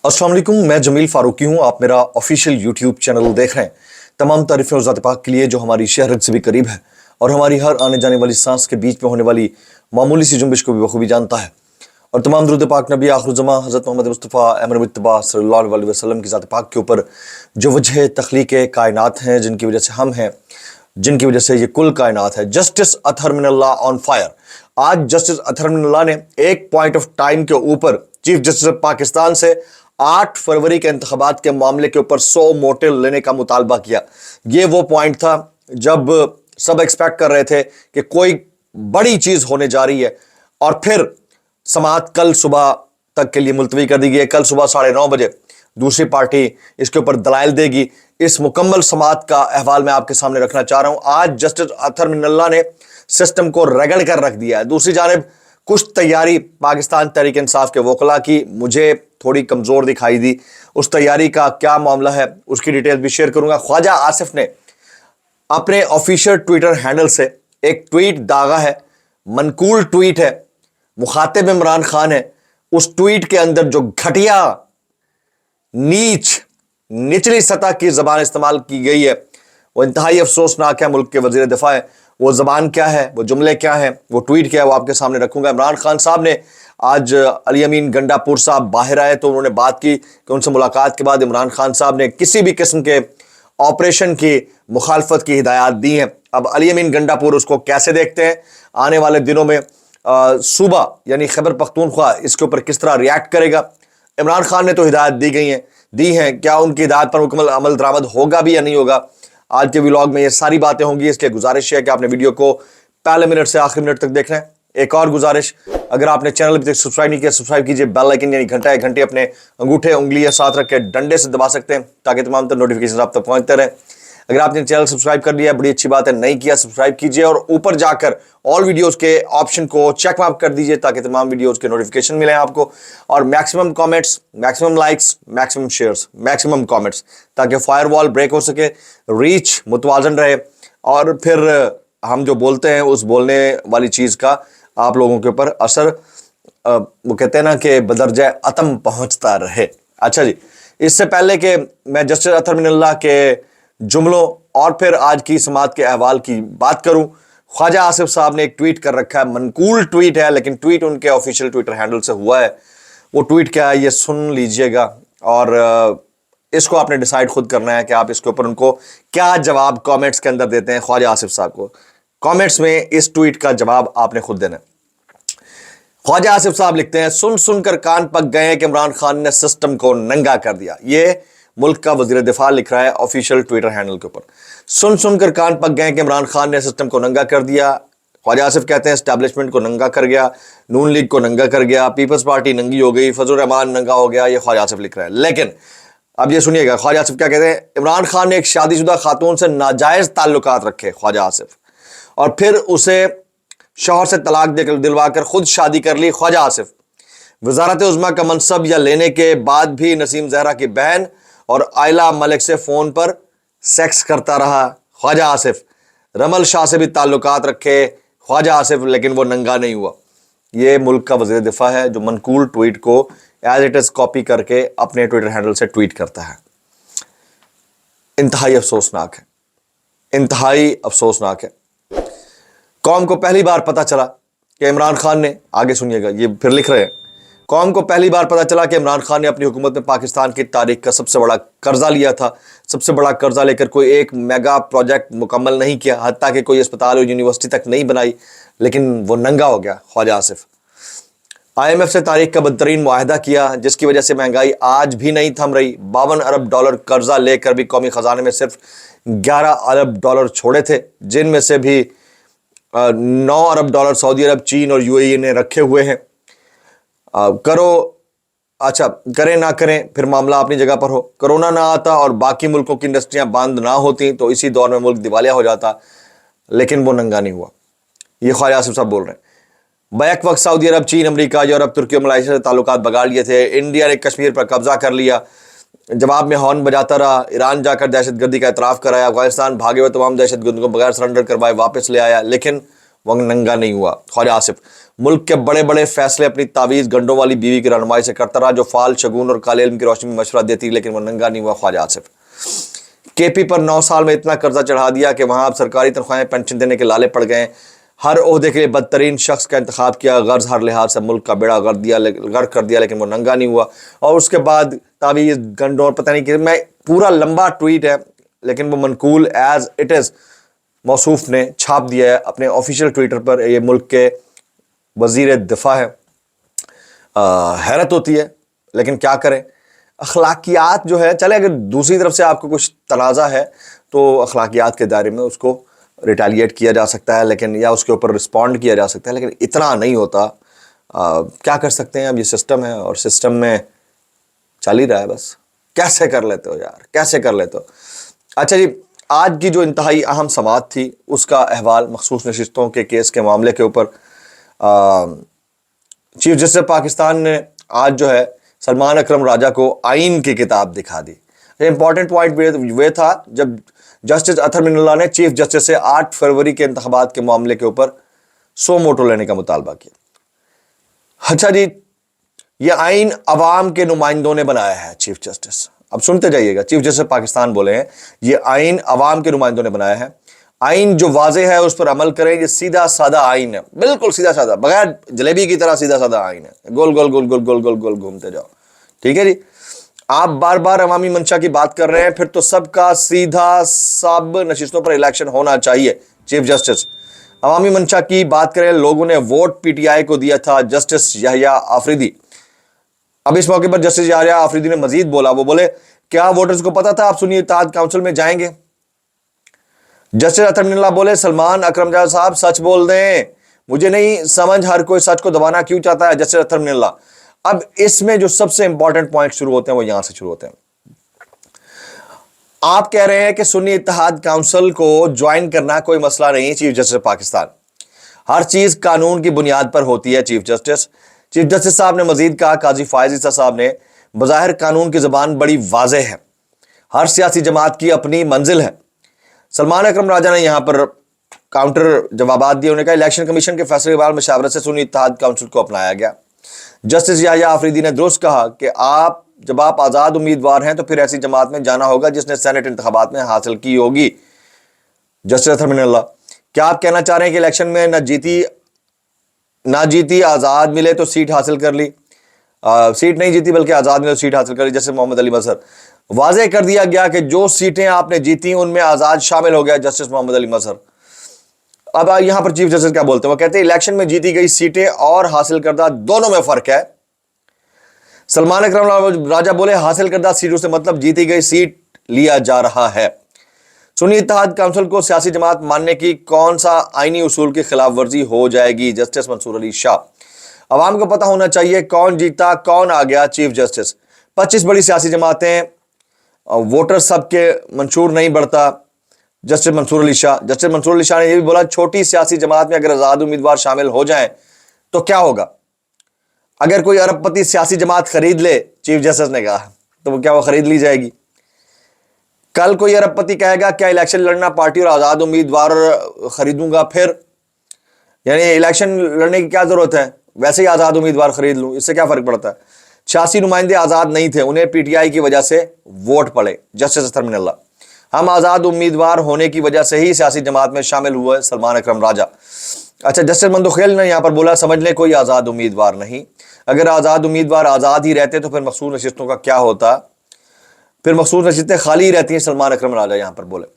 अस्सलाम वालेकुम, मैं जमील फारूकी हूँ। आप मेरा ऑफिशियल यूट्यूब चैनल देख रहे हैं। तमाम तारीफ़ें और ज़ात पाक के लिए जो हमारी शहरत से भी करीब है और हमारी हर आने जाने वाली सांस के बीच में होने वाली मामूली सी जुम्बिश को भी बखूबी जानता है। और तमाम दुरूद पाक नबी आखिरुज़्ज़मा हज़रत मोहम्मद मुस्तफ़ा अमर मुत्तबा सल्लल्लाहु अलैहि वसल्लम की ज़ात पाक के ऊपर जो वजह तख्लीक़ कायनात हैं, जिनकी वजह से हम हैं, जिनकी वजह से ये कुल कायनात है। Justice Athar Minallah on fire. आज जस्टिस अतहर मिनल्लाह ने एक पॉइंट ऑफ टाइम के ऊपर चीफ जस्टिस ऑफ पाकिस्तान से 8 फरवरी के इंतखाबात के मामले के ऊपर 100 मोटिव लेने का मुतालबा किया। ये वो पॉइंट था जब सब एक्सपेक्ट कर रहे थे कि कोई बड़ी चीज होने जा रही है, और फिर समाअत कल सुबह तक के लिए मुलतवी कर दी गई है। कल सुबह 9:30 बजे दूसरी पार्टी इसके ऊपर दलाइल देगी। इस मुकम्मल समाअत का अहवाल मैं आपके सामने रखना चाह रहा हूं। आज जस्टिस अतहर मिनल्लाह ने सिस्टम को रगड़ कर रख दिया है। दूसरी जानिब कुछ तैयारी पाकिस्तान तहरीक इंसाफ के वकला की मुझे थोड़ी कमज़ोर दिखाई दी। उस तैयारी का क्या मामला है उसकी डिटेल भी शेयर करूंगा। ख्वाजा आसिफ ने अपने ऑफिशियल ट्विटर हैंडल से एक ट्वीट दागा है, मनकूल ट्वीट है, मुखातिब इमरान खान है। उस ट्वीट के अंदर जो घटिया नीच निचली सतह की जबान इस्तेमाल की गई है वो इंतहाई अफसोसनाक है। मुल्क के वजीर दिफा है, वो जबान क्या है, वो जुमले क्या है, वो ट्वीट क्या है, वो आपके सामने रखूंगा। इमरान खान साहब ने आज अली अमीन गंडापुर साहब बाहर आए तो उन्होंने बात की कि उनसे मुलाकात के बाद इमरान खान साहब ने किसी भी किस्म के ऑपरेशन की मुखालफत की हिदायत दी है। अब अली अमीन गंडापुर उसको कैसे देखते हैं, आने वाले दिनों में सूबा यानी खैबर पख्तूनख्वा इसके ऊपर किस तरह रिएक्ट करेगा। इमरान खान ने तो हिदायत दी हैं, क्या उनकी हिदायत पर मुकम्मल अमल दरामद होगा भी या नहीं होगा। आज के व्लॉग में ये सारी बातें होंगी, इसलिए गुजारिश है कि आपने वीडियो को पहले मिनट से आखिरी मिनट तक देखना है। एक और गुजारिश, अगर आपने चैनल अभी तक सब्सक्राइब नहीं किया, सब्सक्राइब कीजिए। बेल आइकन यानी घंटा घंटे अपने अंगूठे उंगली या साथ रख के डंडे से दबा सकते हैं ताकि तमाम तर नोटिफिकेशन आप तक पहुंचते रहे। अगर आपने चैनल सब्सक्राइब कर लिया बड़ी अच्छी बात है, नहीं किया सब्सक्राइब कीजिए और ऊपर जाकर ऑल वीडियोस के ऑप्शन को चेक मार्क कर दीजिए ताकि तमाम वीडियोस के नोटिफिकेशन मिले आपको। और maximum comments, maximum likes, maximum shares, maximum comments, ताकि फायरवॉल ब्रेक हो सके, रीच मुतवाजन रहे और फिर हम जो बोलते हैं उस बोलने वाली चीज़ का आप लोगों के ऊपर असर वो कहते हैं ना कि बदरजा अतम पहुंचता रहे। अच्छा जी, इससे पहले कि मैं जस्टिस अतहर मिनल्लाह के जुमलों और फिर आज की समाअत के अहवाल की बात करूं, ख्वाजा आसिफ साहब ने एक ट्वीट कर रखा है। मनकूल ट्वीट है लेकिन ट्वीट उनके ऑफिशियल ट्विटर हैंडल से हुआ है। वो ट्वीट क्या है ये सुन लीजिएगा और इसको आपने डिसाइड खुद करना है कि आप इसके ऊपर उनको क्या जवाब कमेंट्स के अंदर देते हैं। ख्वाजा आसिफ साहब को कमेंट्स में इस ट्वीट का जवाब आपने खुद देना है। ख्वाजा आसिफ साहब लिखते हैं, सुन सुनकर कान पक गए कि इमरान खान ने सिस्टम को नंगा कर दिया। ये मुल्क का वजीर दिफा लिख रहा है ऑफिशियल ट्विटर हैंडल के ऊपर। सुन सुनकर कान पक गए कि इमरान खान ने सिस्टम को नंगा कर दिया। ख्वाजा आसिफ कहते हैं एस्टैब्लिशमेंट को नंगा कर गया, नून लीग को नंगा कर गया, पीपल्स पार्टी नंगी हो गई, फजल रहमान नंगा हो गया। ये ख्वाजा आसिफ लिख रहा है। लेकिन अब ये सुनिएगा ख्वाजा आसिफ क्या कहते हैं। इमरान खान ने एक शादीशुदा खातून से नाजायज ताल्लुकात रखे ख्वाजा आसिफ, और फिर उसे शौहर से तलाक देकर दिलवाकर खुद शादी कर ली ख्वाजा आसिफ। वजारत उज़्मा का मनसब या लेने के बाद भी नसीम जहरा की बहन और आयला मलिक से फोन पर सेक्स करता रहा ख्वाजा आसिफ। रमल शाह से भी ताल्लुकात रखे ख्वाजा आसिफ, लेकिन वो नंगा नहीं हुआ। ये मुल्क का वज़ीर दिफा है जो मनकूल ट्वीट को एज इट इज़ कॉपी करके अपने ट्विटर हैंडल से ट्वीट करता है। इंतहाई अफसोसनाक है, इंतहाई अफसोसनाक है। कौम को पहली बार पता चला कि इमरान खान ने, आगे सुनिएगा ये फिर लिख रहे हैं, कौम को पहली बार पता चला कि इमरान खान ने अपनी हुकूमत में पाकिस्तान की तारीख का सबसे बड़ा कर्जा लिया था। सबसे बड़ा कर्जा लेकर कोई एक मेगा प्रोजेक्ट मुकम्मल नहीं किया, हत्ता कि कोई अस्पताल और यूनिवर्सिटी तक नहीं बनाई, लेकिन वो नंगा हो गया ख्वाजा आसिफ। IMF से तारीख का बदतरीन मुआहदा किया जिसकी वजह से महंगाई आज भी नहीं थम रही। $52 अरब कर्जा लेकर भी कौमी खजाने में सिर्फ $11 अरब छोड़े थे, जिनमें से भी $9 अरब सऊदी अरब, चीन और UAE ने रखे हुए हैं। करो अच्छा करें ना करें फिर मामला अपनी जगह पर हो। कोरोना ना आता और बाकी मुल्कों की इंडस्ट्रियां बंद ना होती तो इसी दौर में मुल्क दिवालिया हो जाता, लेकिन वो नंगा नहीं हुआ। ये ख्वाजा आसिफ साहब बोल रहे हैं। बैक वक्त सऊदी अरब, चीन, अमेरिका, यूरोप, तुर्की और मलेशिया से ताल्लुकात बगाड़ लिए थे। इंडिया ने कश्मीर पर कब्जा कर लिया, जवाब में हॉर्न बजाता रहा। ईरान जाकर दहशत गर्दी का एतराफ़ कराया। अफगानिस्तान भागे हुए तमाम दहशत गर्दों को बगैर सरेंडर करवाए वापस ले आया, लेकिन वो नंगा नहीं हुआ। ख्वाजा आसिफ, मुल्क के बड़े बड़े फैसले अपनी तावीज़ गंडों वाली बीवी की रहनुमाई से करता रहा, जो फाल, शगुन और काले इल्म की रोशनी में मशवरा देती, लेकिन वो नंगा नहीं हुआ। ख्वाजा आसिफ, केपी पर 9 साल में इतना कर्जा चढ़ा दिया कि वहां अब सरकारी तनख्वाहें पेंशन देने के लाले पड़ गए। हर ओहदे के लिए बदतरीन शख्स का इंतखाब किया, गर्ज हर लिहाज से मुल्क का बेड़ा गर्क कर दिया, लेकिन वो नंगा नहीं हुआ। और उसके बाद तावीज़ गंडों, पता नहीं कि मैं पूरा लंबा ट्वीट है लेकिन वो मनकूल एज इट इज़ मौसूफ ने छाप दिया है अपने ऑफिशियल ट्विटर पर। ये मुल्क के वजीर दिफा है। हैरत होती है, लेकिन क्या करें, अखलाकियात जो है, चले अगर दूसरी तरफ से आपको कुछ तनाज़ा है तो अखलाकियात के दायरे में उसको रिटेलिएट किया जा सकता है, लेकिन या उसके ऊपर रिस्पॉन्ड किया जा सकता है, लेकिन इतना नहीं होता। क्या कर सकते हैं, अब ये सिस्टम है और सिस्टम में चल ही रहा है बस। कैसे कर लेते हो यार, कैसे कर लेते हो। अच्छा जी, आज की जो इंतहाई अहम समाअत थी उसका अहवाल मखसूस नशिस्तों के केस के मामले के ऊपर चीफ जस्टिस पाकिस्तान ने आज जो है सलमान अकरम राजा को आइन की किताब दिखा दी। इंपॉर्टेंट पॉइंट वे था जब जस्टिस अतहर मिनल्लाह ने चीफ जस्टिस से 8 फरवरी के इंतखाबात के मामले के ऊपर सो मोटो लेने का मुतालबा किया। अच्छा जी, ये आइन अवाम के नुमाइंदों ने बनाया है चीफ जस्टिस। अब सुनते जाइएगा, चीफ जस्टिस पाकिस्तान बोले हैं ये आइन अवाम के नुमाइंदों ने बनाया है। आइन जो वाजे है उस पर अमल करें। ये सीधा सादा आइन है, बिल्कुल सीधा सादा, बगैर जलेबी की तरह सीधा सादा आइन है। गोल गोल गोल गोल गोल गोल गोल घूमते जाओ। ठीक है जी, आप बार बार अवामी मंशा की बात कर रहे हैं, फिर तो सबका सीधा सब नशिस्तों पर इलेक्शन होना चाहिए। चीफ जस्टिस अवामी मंशा की बात करें, लोगों ने वोट पीटीआई को दिया था, जस्टिस याहिया आफरीदी। अब इस मौके पर जस्टिस याहिया आफरीदी ने मजीद बोला, वो बोले क्या वोटर्स को पता था आप सुन्नी इत्तेहाद काउंसिल में जाएंगे। जस्टिस अतहर मिनल्लाह बोले सलमान अकरम राजा साहब सच बोल दें, मुझे नहीं समझ हर कोई सच को दबाना क्यों चाहता है। जस्टिस अतहर मिनल्लाह, अब इसमें जो सबसे इंपॉर्टेंट पॉइंट शुरू होते हैं वो यहां से शुरू होते हैं। आप कह रहे हैं कि सुन्नी इत्तेहाद काउंसिल को ज्वाइन करना कोई मसला नहीं। चीफ जस्टिस पाकिस्तान, हर चीज कानून की बुनियाद पर होती है। चीफ जस्टिस साहब ने मजीद कहा, काजी फायज ईसा साहब ने, बज़ाहिर कानून की जबान बड़ी वाज़ेह है, हर सियासी जमात की अपनी मंजिल है। सलमान अकरम राजा ने यहां पर काउंटर जवाबात दिए। उन्होंने कहा इलेक्शन कमीशन के फैसले के बाद मशावरत से सुन्नी इत्तेहाद काउंसिल को अपनाया गया। जस्टिस याहिया आफरीदी ने दुरुस्त कहा कि जब आप आज़ाद उम्मीदवार हैं तो फिर ऐसी जमात में जाना होगा जिसने सेनेट इंतखाबात में हासिल की होगी। जस्टिस अतहर मिनल्लाह, क्या आप कहना चाह रहे हैं कि इलेक्शन में ना जीती आज़ाद मिले तो सीट हासिल कर ली, सीट नहीं जीती बल्कि आज़ाद मिले तो सीट हासिल कर ली। जैसे मोहम्मद अली मजहर, वाज़ेह कर दिया गया कि जो सीटें आपने जीती उनमें आज़ाद शामिल हो गया। जस्टिस मोहम्मद अली मजहर, अब यहां पर चीफ जस्टिस क्या बोलते हैं, वो कहते हैं इलेक्शन में जीती गई सीटें और हासिल करदा दोनों में फर्क है। सलमान अकरम राजा बोले हासिल करदा सीटों से मतलब जीती गई सीट लिया जा रहा है। सुन्नी इत्तेहाद काउंसिल को सियासी जमात मानने की कौन सा आईनी उसूल की खिलाफ वर्जी हो जाएगी। जस्टिस मंसूर अली शाह, अवाम को पता होना चाहिए कौन जीता कौन आ गया। चीफ जस्टिस, 25 बड़ी सियासी जमातें, वोटर सबके मंशूर नहीं बढ़ता। जस्टिस मंसूर अली शाह ने यह भी बोला छोटी सियासी जमात में अगर आज़ाद उम्मीदवार शामिल हो जाएं तो क्या होगा। अगर कोई अरबपति सियासी जमात खरीद ले, चीफ जस्टिस ने कहा, तो वो क्या वो खरीद ली जाएगी। कल कोई अरबपति कहेगा क्या इलेक्शन लड़ना पार्टी और आज़ाद उम्मीदवार खरीदूंगा, फिर यानी इलेक्शन लड़ने की क्या जरूरत है, वैसे ही आज़ाद उम्मीदवार खरीद लूं, इससे क्या फर्क पड़ता है। 86 नुमाइंदे आज़ाद नहीं थे, उन्हें पीटीआई की वजह से वोट पड़े। जस्टिस अतहर मिनल्लाह, हम आज़ाद उम्मीदवार होने की वजह से ही सियासी जमात में शामिल हुए। सलमान अकरम राजा, अच्छा जस्टिस मंदुखेल ने यहां पर बोला समझ ले कोई आज़ाद उम्मीदवार नहीं, अगर आज़ाद उम्मीदवार आज़ाद ही रहते तो फिर मखसूस नशिस्तों का क्या होता, फिर मखसूस नशिस्तें खाली ही रहती हैं। सलमान अकरम राजा यहां पर बोले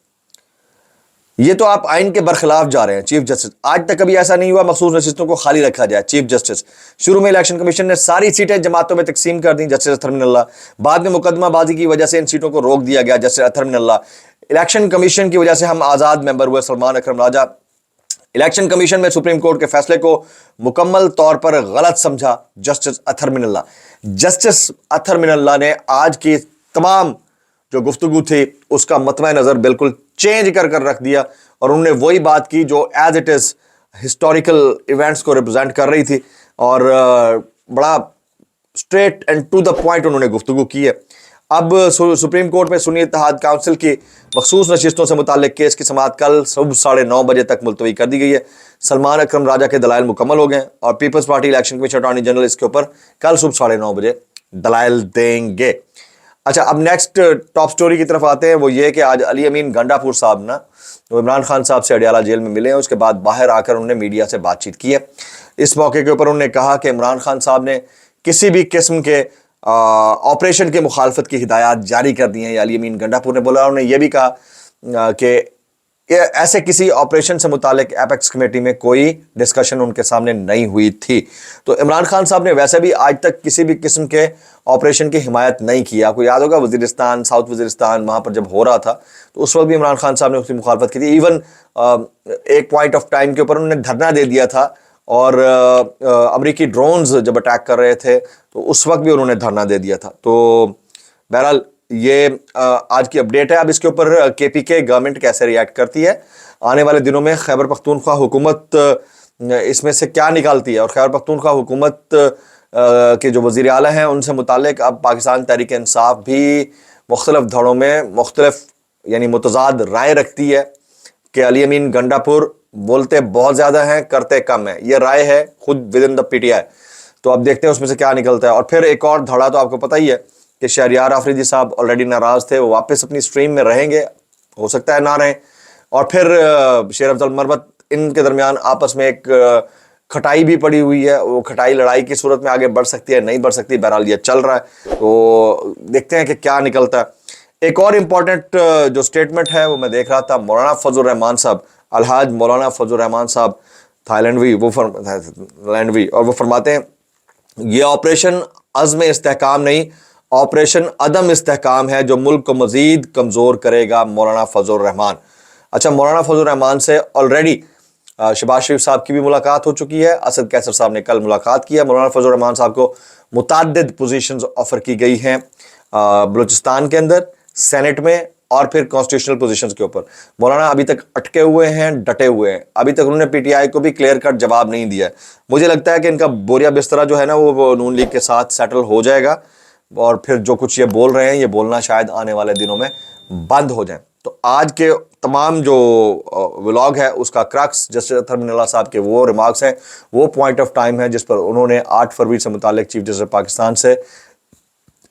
ये तो आप आइन के बरखिलाफ जा रहे हैं। चीफ जस्टिस, आज तक कभी ऐसा नहीं हुआ मखसूस नशिस्तों को खाली रखा जाए। चीफ जस्टिस, शुरू में इलेक्शन कमीशन ने सारी सीटें जमातों में तकसीम कर दी। जस्टिस अतहर मिनल्लाह, बाद में मुकदमाबाजी की वजह से इन सीटों को रोक दिया गया। Justice Athar Minallah, election commission की वजह से हम आज़ाद मेंबर हुए। सलमान अकरम राजा, इलेक्शन कमीशन में सुप्रीम कोर्ट के फैसले को मुकम्मल तौर पर गलत समझा। जस्टिस अतहर मिनल्लाह ने आज की तमाम जो गुफ्तगू थी उसका मतवा नज़र बिल्कुल चेंज कर रख दिया और उन्होंने वही बात की जो as it is historical events को रिप्रेजेंट कर रही थी और बड़ा straight and to the point उन्होंने गुफ्तगू की है। اب सुप्रीम कोर्ट में सुन्नी इत्तेहाद काउंसिल की मखसूस नशिस्तों से मुताल्लिक केस की समाअत कल सुबह 9:30 बजे तक मुलतवी कर दी गई है। सलमान अकरम राजा के दलाइल मुकम्मल हो गए हैं और Peoples Party election commission attorney general इसके ऊपर कल सुबह 9:30 बजे दलाइल देंगे। अच्छा, अब नेक्स्ट टॉप स्टोरी की तरफ आते हैं। वो ये कि आज अली अमीन गंडापुर साहब ना वो इमरान खान साहब से अडियाला जेल में मिले हैं। उसके बाद बाहर आकर उन्होंने मीडिया से बातचीत की है। इस मौके के ऊपर उन्होंने कहा कि इमरान खान साहब ने किसी भी किस्म के ऑपरेशन के मुखालफत की हिदायत जारी कर दी हैं। अली अमीन गंडापुर ने बोला। उन्होंने ये भी कहा कि ऐसे किसी ऑपरेशन से मुतालिक एपेक्स कमेटी में कोई डिस्कशन उनके सामने नहीं हुई थी। तो इमरान खान साहब ने वैसे भी आज तक किसी भी किस्म के ऑपरेशन की हिमायत नहीं किया। आपको याद होगा वजीरिस्तान, साउथ वजीरिस्तान वहाँ पर जब हो रहा था तो उस वक्त भी इमरान खान साहब ने उसकी मुखालफत की थी। इवन एक पॉइंट ऑफ टाइम के ऊपर उन्होंने धरना दे दिया था और अमरीकी ड्रोन्स जब अटैक कर रहे थे तो उस वक्त भी उन्होंने धरना दे दिया था। तो बहरहाल ये आज की अपडेट है। अब इसके ऊपर केपीके गवर्नमेंट कैसे रिएक्ट करती है, आने वाले दिनों में खैबर पख्तूनख्वा हुकूमत इसमें से क्या निकालती है और खैबर पख्तूनख्वा हुकूमत के जो वज़ीर आला हैं उनसे मुतालिक अब पाकिस्तान तहरीक इंसाफ भी मुख्तलिफ धड़ों में मुख्तलिफ यानी मुतज़ाद राय रखती है कि अली अमीन गंडापुर बोलते बहुत ज़्यादा हैं, करते कम है। ये राय है खुद विद इन द पीटीआई। तो अब देखते हैं उसमें से क्या निकलता है। और फिर एक और धड़ा तो आपको पता ही है कि शहरियार आफरीदी साहब ऑलरेडी नाराज़ थे, वो वापस अपनी स्ट्रीम में रहेंगे, हो सकता है ना रहें। और फिर शेर अफजल मरवत इनके दरमियान आपस में एक खटाई भी पड़ी हुई है। वो खटाई लड़ाई की सूरत में आगे बढ़ सकती है, नहीं बढ़ सकती, बहरहाल ये चल रहा है। तो देखते हैं कि क्या निकलता है। एक और इम्पॉर्टेंट जो स्टेटमेंट है वो मैं देख रहा था, मौलाना फजल रहमान साहब, अलहाज मौलाना फजल रहमान साहब थाईलैंडवी, और वो फरमाते हैं ये ऑपरेशन अज़्म इस्तेहकाम नहीं, ऑपरेशन अदम इस्तेहकाम है जो मुल्क को मजीद कमज़ोर करेगा। मौलाना फजल रहमान। अच्छा, मौलाना फजल रहमान से ऑलरेडी शहबाज शरीफ साहब की भी मुलाकात हो चुकी है। असद कैसर साहब ने कल मुलाकात की है। मौलाना फजल रहमान साहब को मुतअद्दिद पोजीशंस ऑफर की गई हैं बलूचिस्तान के अंदर, सेनेट में और फिर कॉन्स्टिट्यूशनल पोजीशंस के ऊपर। मौलाना अभी तक अटके हुए हैं, डटे हुए हैं। अभी तक उन्होंने पीटीआई को भी क्लियर कट जवाब नहीं दिया है। मुझे लगता है कि इनका बोरिया बिस्तरा जो है ना वो नून लीग के साथ सेटल हो जाएगा और फिर जो कुछ ये बोल रहे हैं ये बोलना शायद आने वाले दिनों में बंद हो जाए। तो आज के तमाम जो व्लॉग है उसका क्रक्स जस्टिस अतहर मिनल्ला साहब के वो रिमार्क्स हैं, वो पॉइंट ऑफ टाइम है जिस पर उन्होंने 8 फरवरी से मुतालिक चीफ जस्टिस पाकिस्तान से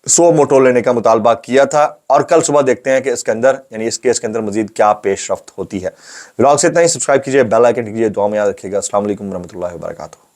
100 मोटो लेने का मुतालबा किया था। और कल सुबह देखते हैं कि इसके अंदर यानी इस केस के अंदर मजीद क्या पेशरफ्त होती है। व्लॉग से इतना ही। सब्सक्राइब कीजिए, बेल आइकन कीजिए, दुआ में याद रखिएगा। अस्सलाम वालेकुम रहमतुल्लाहि व बरकातहू।